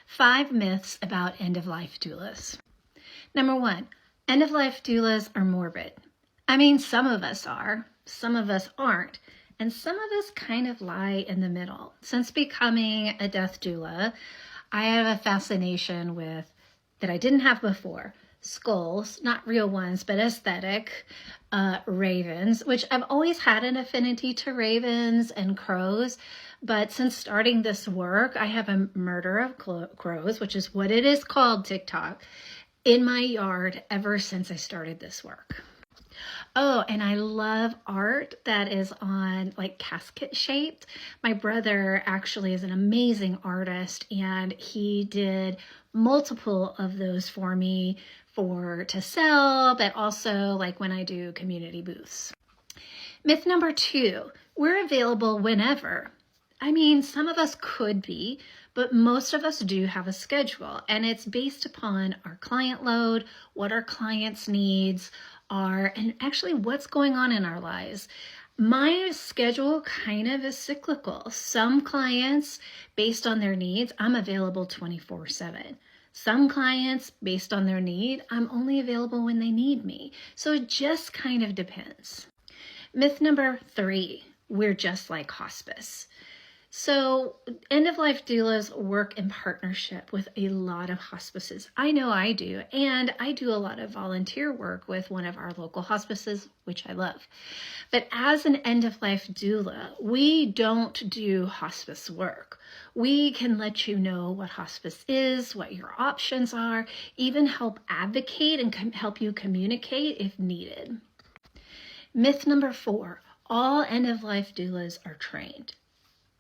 5 myths about end-of-life doulas. Number 1, end-of-life doulas are morbid. I mean, some of us are, some of us aren't, and some of us kind of lie in the middle. Since becoming a death doula, I have a fascination with, that I didn't have before, skulls, not real ones, but aesthetic ravens, which I've always had an affinity to ravens and crows. But since starting this work, I have a murder of crows, which is what it is called TikTok, in my yard ever since I started this work. Oh, and I love art that is on like casket shaped. My brother actually is an amazing artist, and he did multiple of those for me to sell, but also like when I do community booths. Myth number 2, we're available whenever. I mean, some of us could be, but most of us do have a schedule, and it's based upon our client load, what our clients' needs are, and actually what's going on in our lives. My schedule kind of is cyclical. Some clients, based on their needs, I'm available 24/7. Some clients, based on their need, I'm only available when they need me. So it just kind of depends. Myth number 3, we're just like hospice. So end-of-life doulas work in partnership with a lot of hospices. I know I do, and I do a lot of volunteer work with one of our local hospices, which I love. But as an end-of-life doula, we don't do hospice work. We can let you know what hospice is, what your options are, even help advocate and help you communicate if needed. Myth number 4, all end-of-life doulas are trained.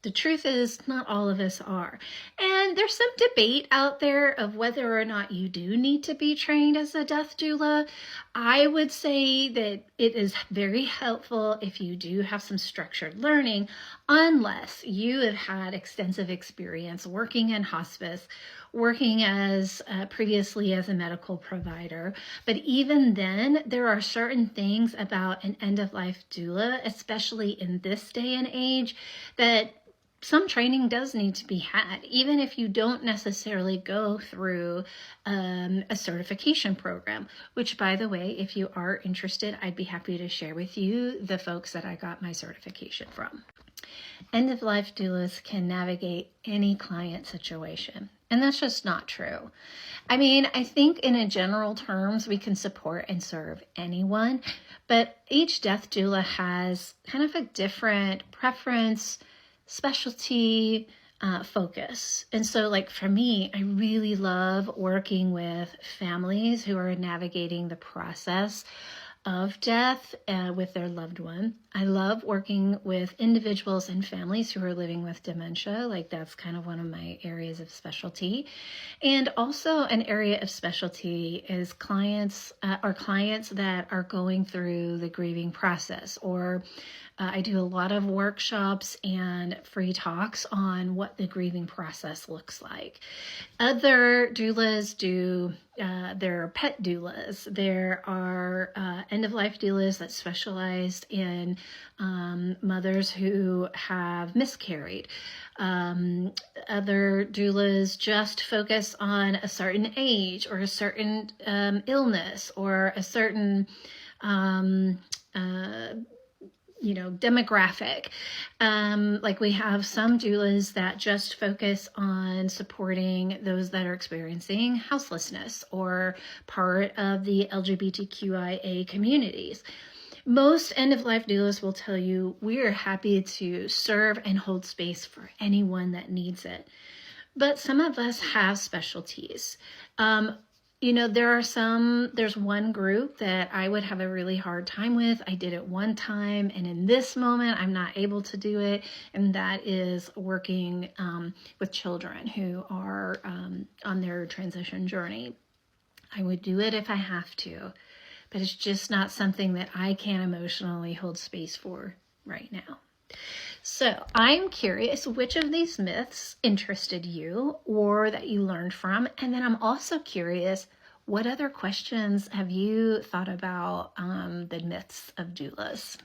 The truth is, not all of us are. And there's some debate out there of whether or not you do need to be trained as a death doula. I would say that it is very helpful if you do have some structured learning, unless you have had extensive experience working in hospice, working as previously as a medical provider. But even then, there are certain things about an end-of-life doula, especially in this day and age, that some training does need to be had, even if you don't necessarily go through a certification program, which, by the way, if you are interested, I'd be happy to share with you the folks that I got my certification from. End-of-life doulas can navigate any client situation, and that's just not true. I mean, I think in general terms, we can support and serve anyone, but each death doula has kind of a different preference, specialty, focus. And so like for me, I really love working with families who are navigating the process of death with their loved one. I love working with individuals and families who are living with dementia. Like that's kind of one of my areas of specialty. And also an area of specialty is clients that are going through the grieving process, or I do a lot of workshops and free talks on what the grieving process looks like. Other doulas do, there are pet doulas. There are end-of-life doulas that specialize in mothers who have miscarried. Other doulas just focus on a certain age or a certain illness or a certain demographic. Like we have some doulas that just focus on supporting those that are experiencing houselessness or part of the LGBTQIA communities. Most end-of-life doulas will tell you we are happy to serve and hold space for anyone that needs it. But some of us have specialties. There's one group that I would have a really hard time with. I did it one time, and in this moment, I'm not able to do it. And that is working with children who are on their transition journey. I would do it if I have to, but it's just not something that I can emotionally hold space for right now. So I'm curious which of these myths interested you or that you learned from. And then I'm also curious, what other questions have you thought about the myths of doulas?